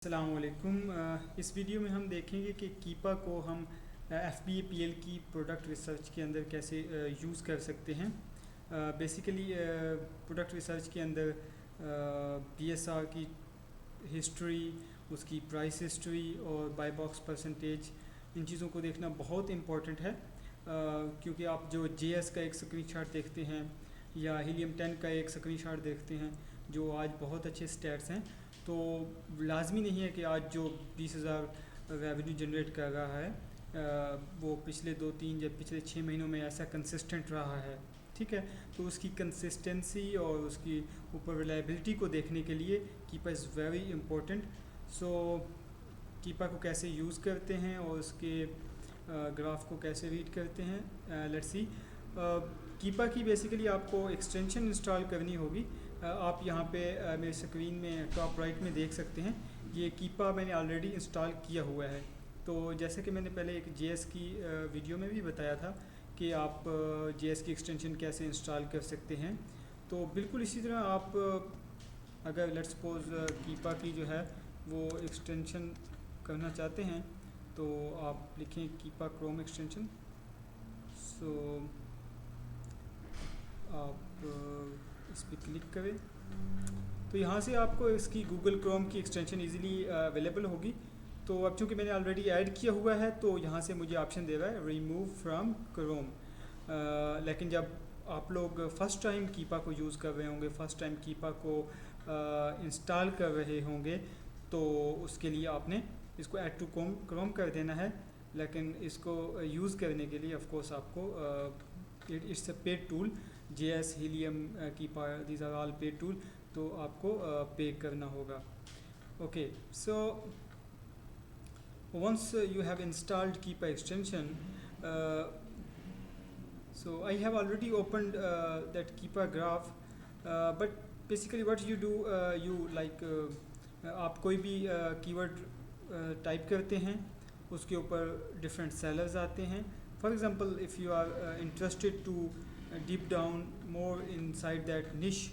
अस्सलामुअलैकुम। इस वीडियो में हम देखेंगे कि कीपा को हम FBAPL की प्रोडक्ट रिसर्च के अंदर कैसे यूज़ कर सकते हैं। बेसिकली प्रोडक्ट रिसर्च के अंदर BSR की हिस्ट्री, उसकी प्राइस हिस्ट्री और बाय बॉक्स परसेंटेज, इन चीज़ों को देखना बहुत इम्पॉर्टेंट है। क्योंकि आप जो JS का एक स्क्रीनशॉट देखते हैं या हीलियम 10 का एक स्क्रीनशॉट देखते हैं जो आज बहुत अच्छे स्टैट्स हैं, तो लाजमी नहीं है कि आज जो 20,000 रेवेन्यू जनरेट कर रहा है वो पिछले 2-3 या पिछले 6 महीनों में ऐसा कंसिस्टेंट रहा है। ठीक है, तो उसकी कंसिस्टेंसी और उसकी ऊपर रिलायबिलिटी को देखने के लिए कीपा इज़ वेरी इम्पोर्टेंट। सो कीपा को कैसे यूज़ करते हैं और उसके ग्राफ को कैसे रीड करते हैं, लेट्स सी। कीपा की बेसिकली आपको एक्सटेंशन इंस्टॉल करनी होगी। आप यहाँ पे मेरे स्क्रीन में टॉप राइट में देख सकते हैं, ये कीपा मैंने ऑलरेडी इंस्टॉल किया हुआ है। तो जैसे कि मैंने पहले एक JS की वीडियो में भी बताया था कि आप JS की एक्सटेंशन कैसे इंस्टॉल कर सकते हैं, तो बिल्कुल इसी तरह आप अगर लेट्स सपोज कीपा की जो है वो एक्सटेंशन करना चाहते हैं तो आप लिखें कीपा क्रोम एक्सटेंशन। सो आप इस पर क्लिक करें तो यहाँ से आपको इसकी गूगल क्रोम की एक्सटेंशन इजीली अवेलेबल होगी। तो अब चूँकि मैंने ऑलरेडी ऐड किया हुआ है तो यहाँ से मुझे ऑप्शन दे रहा है रिमूव फ्रॉम क्रोम। लेकिन जब आप लोग फ़र्स्ट टाइम कीपा को यूज़ कर रहे होंगे, फ़र्स्ट टाइम कीपा को इंस्टॉल कर रहे होंगे, तो उसके लिए आपने इसको ऐड टू क्रोम कर देना है। लेकिन इसको यूज़ करने के लिए ऑफ कोर्स आपको it's a paid tool. JS, Helium, Keepa, these are all paid tool, तो आपको पे करना होगा। Okay, so once you have installed Keepa extension, so I have already opened that Keepa graph, but basically what you do, you like आप कोई भी keyword type करते हैं, उसके ऊपर डिफरेंट सेलर्स आते हैं। For example if you are interested to deep down more inside that niche,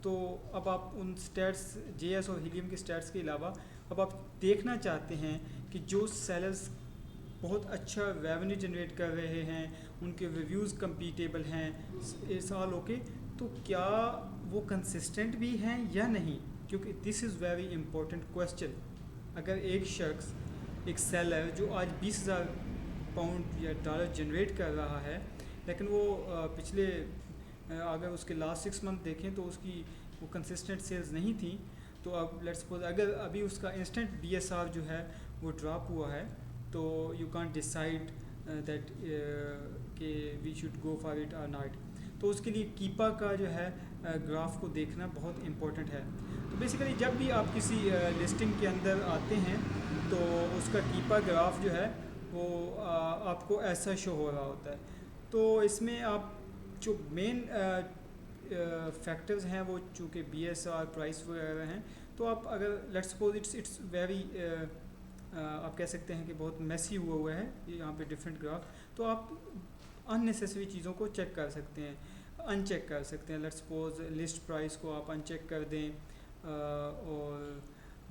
तो अब आप उन स्टैट्स JS और हीलियम के स्टैट्स के अलावा अब आप देखना चाहते हैं कि जो सेलर्स बहुत अच्छा रेवेन्यू जनरेट कर रहे हैं, उनके रिव्यूज़ कम्पीटेबल हैं, साल ओके, तो क्या वो कंसिस्टेंट भी हैं या नहीं, क्योंकि this is very important question. अगर एक शख्स, एक सेलर जो आज 20,000 पाउंड या डॉलर जनरेट कर रहा है, लेकिन वो पिछले अगर उसके लास्ट 6 मंथ देखें तो उसकी वो कंसिस्टेंट सेल्स नहीं थी, तो अब लेट्स सपोज अगर अभी उसका इंस्टेंट BSR जो है वो ड्रॉप हुआ है, तो यू कांट डिसाइड दैट कि we should go for it और नॉट। तो उसके लिए कीपा का जो है ग्राफ को देखना बहुत इम्पोर्टेंट है। तो बेसिकली जब भी आप किसी लिस्टिंग के अंदर आते हैं तो उसका कीपा ग्राफ जो है वो आपको ऐसा शो हो रहा होता है। तो इसमें आप जो मेन फैक्टर्स हैं वो चूँकि BSR प्राइस वगैरह हैं, तो आप अगर लेट्स सपोज इट्स वेरी आप कह सकते हैं कि बहुत मैसी हुआ है यहाँ पे डिफरेंट ग्राफ, तो आप अननेसेसरी चीज़ों को चेक कर सकते हैं, अनचेक कर सकते हैं। लेट्स सपोज लिस्ट प्राइस को आप अनचेक कर दें, और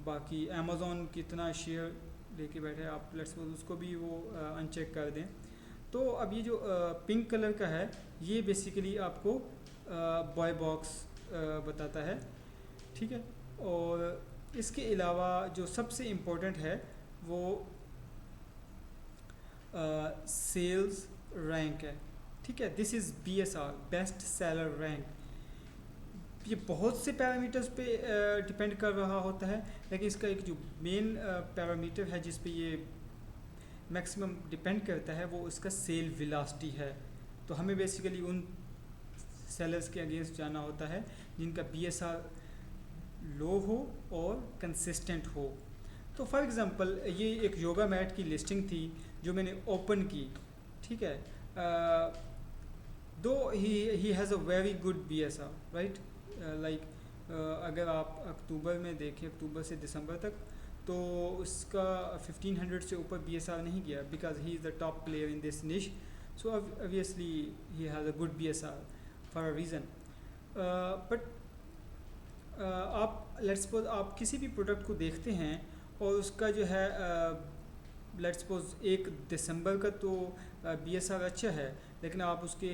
बाकी अमेज़ॉन कितना शेयर लेके बैठे हैं आप, लेट्स सपोज उसको भी वो अनचेक कर दें। तो अब ये जो पिंक कलर का है ये बेसिकली आपको बाय बॉक्स बताता है, ठीक है। और इसके अलावा जो सबसे इम्पोर्टेंट है वो सेल्स रैंक है, ठीक है। This is BSR, best seller rank. ये बहुत से पैरामीटर्स पे डिपेंड कर रहा होता है, लेकिन इसका एक जो मेन पैरामीटर है जिस पे ये मैक्सिमम डिपेंड करता है वो इसका सेल वेलोसिटी है। तो हमें बेसिकली उन सेलर्स के अगेंस्ट जाना होता है जिनका BSR लो हो और कंसिस्टेंट हो। तो फॉर एग्ज़ाम्पल ये एक योगा मैट की लिस्टिंग थी जो मैंने ओपन की, ठीक है। दो ही has a very good BSR, right. Like अगर आप अक्टूबर में देखें, अक्टूबर से दिसंबर तक, तो उसका 1500 से ऊपर BSR नहीं गया, because he is the top player in this niche. So obviously he has a good BSR for a reason. But आप लेट्स सपोज आप किसी भी प्रोडक्ट को देखते हैं और उसका जो है लेट्स सपोज 1 दिसंबर का तो BSR अच्छा है, लेकिन आप उसके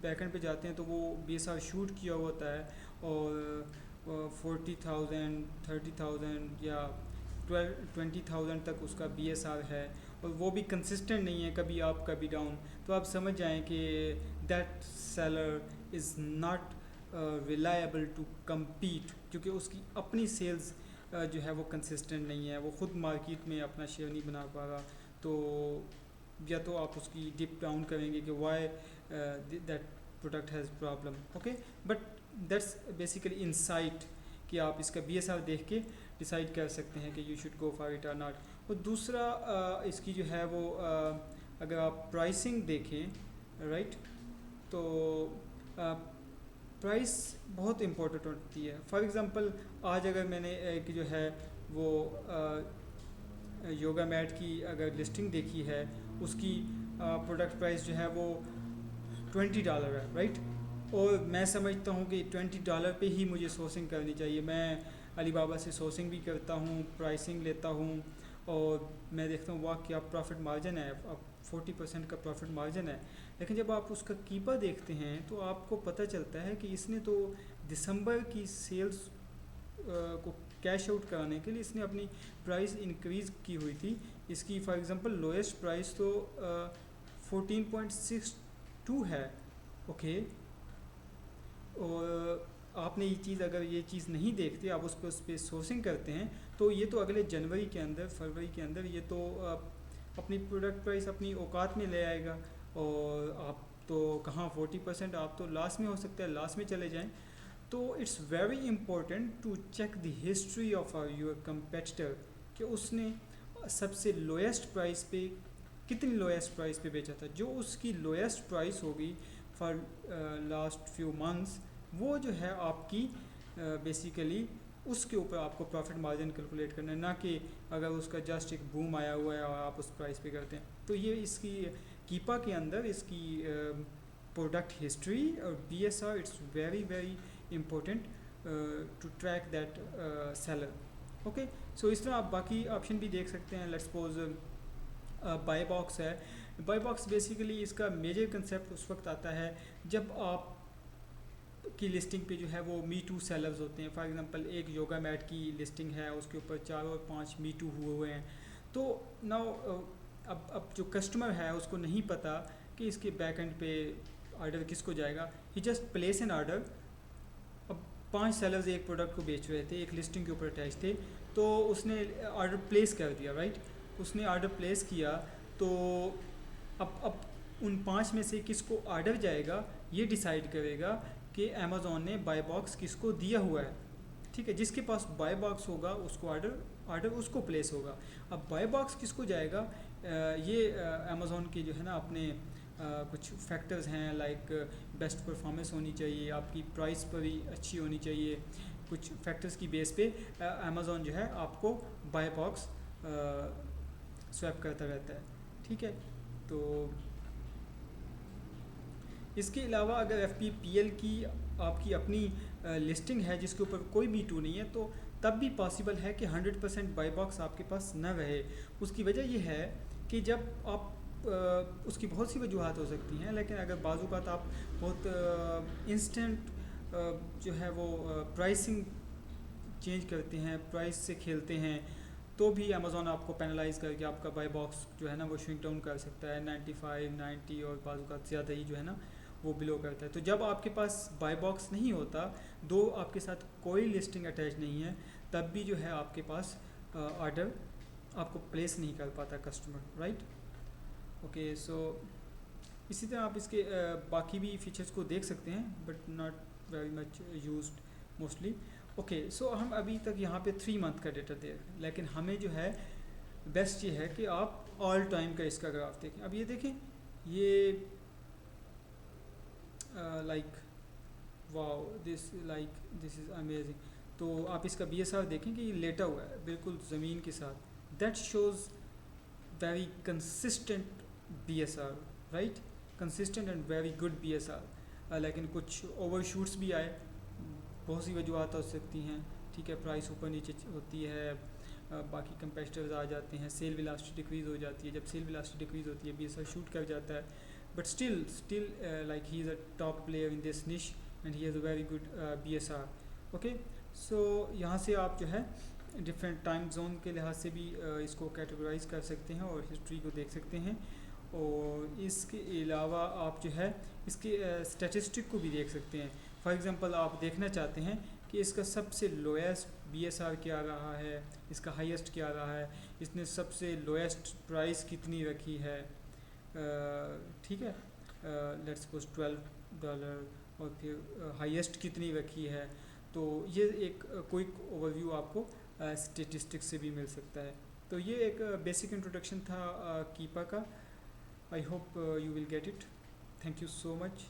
बैकएंड पे जाते हैं तो वो BSR शूट किया हुआ होता है और 40,000 30,000 या 20,000 तक उसका BSR है, और वो भी कंसिस्टेंट नहीं है, कभी अप कभी डाउन। तो आप समझ जाएं कि that seller is not reliable to compete, क्योंकि उसकी अपनी सेल्स जो है वो कंसिस्टेंट नहीं है, वो ख़ुद मार्केट में अपना शेयर नहीं बना पा रहा। तो या तो आप उसकी डिप डाउन करेंगे कि why that product has problem, okay. But that's basically insight कि आप इसका BSR देख के डिसाइड कर सकते हैं कि you should go for it और नॉट। और दूसरा इसकी जो है वो अगर आप प्राइसिंग देखें, राइट, तो प्राइस बहुत इम्पोर्टेंट होती है। फॉर एग्ज़ाम्पल आज अगर मैंने एक जो है वो योगा मैट की अगर लिस्टिंग देखी है, उसकी प्रोडक्ट प्राइस जो है वो $20 है, राइट। और मैं समझता हूँ कि $20 पे ही मुझे सोर्सिंग करनी चाहिए। मैं अलीबाबा से सोर्सिंग भी करता हूँ, प्राइसिंग लेता हूँ, और मैं देखता हूँ वाह क्या प्रॉफिट मार्जिन है, अब 40% का प्रॉफिट मार्जिन है। लेकिन जब आप उसका कीपर देखते हैं तो आपको पता चलता है कि इसने तो दिसंबर की सेल्स को कैश आउट कराने के लिए इसने अपनी प्राइस इंक्रीज़ की हुई थी। इसकी फॉर एग्ज़ाम्पल लोएस्ट प्राइस तो 14.62 है, ओके। और आपने ये चीज़ अगर ये चीज़ नहीं देखते, आप उस पर सोर्सिंग करते हैं, तो ये तो अगले जनवरी के अंदर फरवरी के अंदर ये तो अपनी प्रोडक्ट प्राइस अपनी औकात में ले आएगा। और आप तो कहाँ 40%, आप तो लॉस में हो सकता है, लॉस में चले जाएं। तो it's very important to check the history of your competitor कि उसने सबसे लोएस्ट प्राइस पे कितनी लोएस्ट प्राइस पे बेचा था। जो उसकी लोएस्ट प्राइस होगी फॉर लास्ट फ्यू मंथ्स, वो जो है आपकी बेसिकली उसके ऊपर आपको प्रॉफिट मार्जिन कैलकुलेट करना है, ना कि अगर उसका जस्ट एक बूम आया हुआ है और आप उस प्राइस पे करते हैं। तो ये इसकी कीपा के अंदर इसकी प्रोडक्ट हिस्ट्री और BSR it's very very important to track that seller, okay. So इस तरह आप बाकी ऑप्शन भी देख सकते हैं। लेट्स सपोज बाय बॉक्स है। बाय बॉक्स बेसिकली इसका मेजर कंसेप्ट उस वक्त आता है जब आप की लिस्टिंग पे जो है वो मी टू सेलर्स होते हैं। फॉर एग्जांपल एक योगा मैट की लिस्टिंग है, उसके ऊपर 4 और 5 मी टू हुए हैं। तो नाउ अब जो कस्टमर है उसको नहीं पता कि इसके बैक एंड पे ऑर्डर किसको जाएगा। ही जस्ट प्लेस एन ऑर्डर। अब 5 सेलर्स एक प्रोडक्ट को बेच रहे थे, एक लिस्टिंग के ऊपर अटैच थे, तो उसने ऑर्डर प्लेस कर दिया, राइट। उसने ऑर्डर प्लेस किया, तो अब उन 5 में से किसको ऑर्डर जाएगा ये डिसाइड करेगा कि अमेज़ॉन ने बाय बॉक्स किसको दिया हुआ है, ठीक है। जिसके पास बाय बॉक्स होगा उसको ऑर्डर उसको प्लेस होगा। अब बाय बॉक्स किसको जाएगा, ये अमेज़ॉन के जो है ना अपने कुछ फैक्टर्स हैं, लाइक बेस्ट परफॉर्मेंस होनी चाहिए, आपकी प्राइस पर भी अच्छी होनी चाहिए। कुछ फैक्टर्स की बेस पे अमेज़ॉन जो है आपको बाय बॉक्स स्वैप करता रहता है, ठीक है। तो इसके अलावा अगर FPPL की आपकी अपनी लिस्टिंग है जिसके ऊपर कोई मी टू नहीं है, तो तब भी पॉसिबल है कि 100% बाय बॉक्स आपके पास न रहे। उसकी वजह यह है कि जब आप उसकी बहुत सी वजूहत हो सकती हैं, लेकिन अगर बाजू का आप बहुत इंस्टेंट जो है वो प्राइसिंग चेंज करते हैं, प्राइस से खेलते हैं, तो भी अमेज़ॉन आपको पेनलाइज करके आपका बाय बॉक्स जो है ना वो श्रिंक डाउन कर सकता है 95 90 और बाजू का ज़्यादा ही जो है ना वो बिलो करता है। तो जब आपके पास बाय बॉक्स नहीं होता, दो आपके साथ कोई लिस्टिंग अटैच नहीं है, तब भी जो है आपके पास ऑर्डर आपको प्लेस नहीं कर पाता कस्टमर, राइट। ओके, सो इसी तरह आप इसके बाकी भी फीचर्स को देख सकते हैं, but not very much used mostly. Okay, so हम अभी तक यहाँ पे 3 मंथ का डेटा दे रहे हैं, लेकिन हमें जो है बेस्ट ये है कि आप ऑल टाइम का इसका ग्राफ देखें। अब ये देखें, ये like wow, this is amazing. तो आप इसका BSR देखें कि ये लेटा हुआ है बिल्कुल ज़मीन के साथ। That shows very consistent BSR, right, consistent and very good BSR। लेकिन कुछ ओवरशूट्स भी आए, बहुत सी वजूहत हो सकती हैं, ठीक है। प्राइस ऊपर नीचे होती है, बाकी कंपेटिटर्स आ जाते हैं, सेल वेलोसिटी डिक्रीज़ हो जाती है। जब सेल वेलोसिटी डिक्रीज़ होती है BSR शूट कर जाता है, but still like he is a top player in this niche and he has a very good BSR। Okay, so यहाँ से आप जो है डिफरेंट टाइम जोन के लिहाज से भी इसको कैटेगराइज कर सकते हैं और हिस्ट्री को देख सकते हैं। और इसके अलावा आप जो है इसके स्टैटिस्टिक को भी देख सकते हैं। फॉर एग्जांपल आप देखना चाहते हैं कि इसका सबसे लोएस्ट BSR क्या रहा है, इसका हाईएस्ट क्या रहा है, इसने सबसे लोएस्ट प्राइस कितनी रखी है, ठीक है, लेट्स सपोज $12, और फिर हाईएस्ट कितनी रखी है। तो ये एक क्विक ओवरव्यू आपको स्टेटिस्टिक्स से भी मिल सकता है। तो ये एक बेसिक इंट्रोडक्शन था कीपा का। I hope you will get it. Thank you so much.